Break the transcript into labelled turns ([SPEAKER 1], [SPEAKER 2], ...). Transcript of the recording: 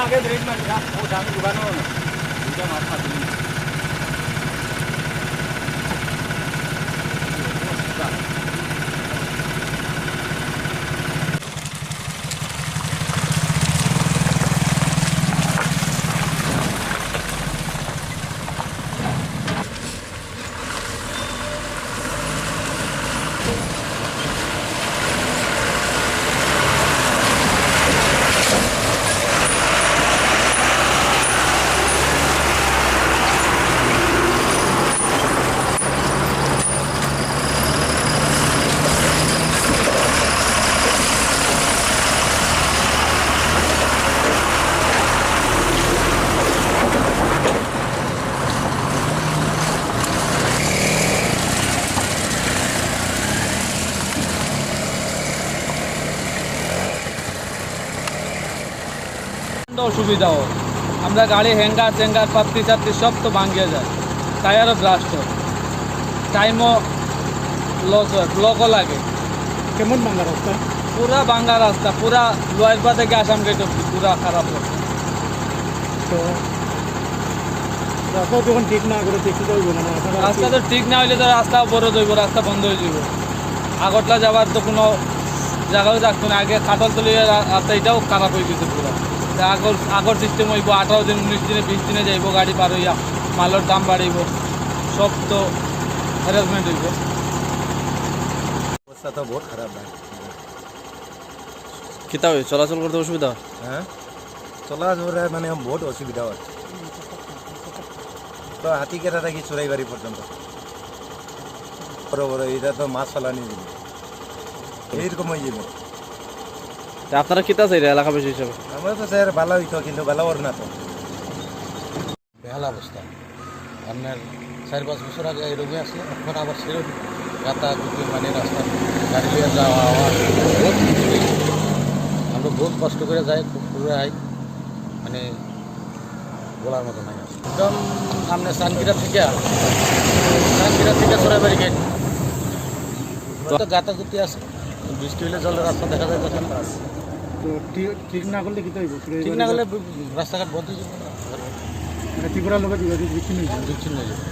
[SPEAKER 1] आगे ब्रेक में वो सामने दुकान हो ना उनका मार खा दी অসুবিধাও আমরা গাড়ি হ্যাঙ্গার ট্যাঙ্গার পাত্তি চাত্তি সব তো ভাঙিয়ে যায় টায়ারও ব্লাস্ট হয় টাইমও লস হয় ব্লকও লাগে
[SPEAKER 2] কেমন ভাঙা রাস্তা
[SPEAKER 1] পুরা ভাঙা রাস্তা পুরা লোয়ারপা থেকে আসাম গেট অব্দি পুরা খারাপ হয়
[SPEAKER 2] তো রাস্তা যখন ঠিক না করে দেখতে যাইব না
[SPEAKER 1] রাস্তা তো ঠিক না হইলে তো রাস্তা অবরোধ হইব রাস্তা বন্ধ হয়ে যাব আগরতলা যাওয়ার তো কোনো জায়গাও থাকতো না আগে খাটলতলি রাস্তা এটাও খারাপ হয়ে গেছে পুরো আগর সিস্টেম হইব 18 দিন 19 দিনে 20 দিনে যাইব গাড়ি পার হইয়া মালের দাম বাড়াইব সব তো হ্যারাসমেন্ট হইব
[SPEAKER 3] অবস্থা তো বহুত খারাপ ভাই
[SPEAKER 4] কিতা হয় চলাচল করতে অসুবিধা
[SPEAKER 3] হ্যাঁ চলাচলে মানে বহুত অসুবিধা হয় তো হাতিকেরা থাকি চোরাইবাড়ি পর্যন্ত বড় বড় এটা তো মাছ চালানি যাবে এইরকম হয়ে যাবে
[SPEAKER 4] আপনারা কিতা চাই এলাকাবাসী হিসাবে
[SPEAKER 3] আমরা তো স্যার ভালো হইতো কিন্তু ভালো ওর না তো বেহাল অবস্থা আপনার 4-5 বছর আগে এরকমই আসলে এখন আবার সেরকম যাতায়াত মানে রাস্তা গাড়ি নিয়ে যাওয়া বহুত আমরা বহুত কষ্ট করে যাই পুরো আই মানে বলার মতো নাই একদম সামনে সানকিরা থেকে চোরাইবাড়ি গেট তো গাতাগুতি আছে বৃষ্টি হলে জলের রাস্তা দেখা যায় তখন
[SPEAKER 2] তো ঠিক না করলে কিতা হইব
[SPEAKER 3] ঠিক না হলে রাস্তাঘাট বন্ধ হয়ে যাবে
[SPEAKER 2] মানে ত্রিপুরার লোকের যোগাযোগ বিচ্ছিন্ন হয়ে যাবে
[SPEAKER 3] বিচ্ছিন্ন হয়ে যাবে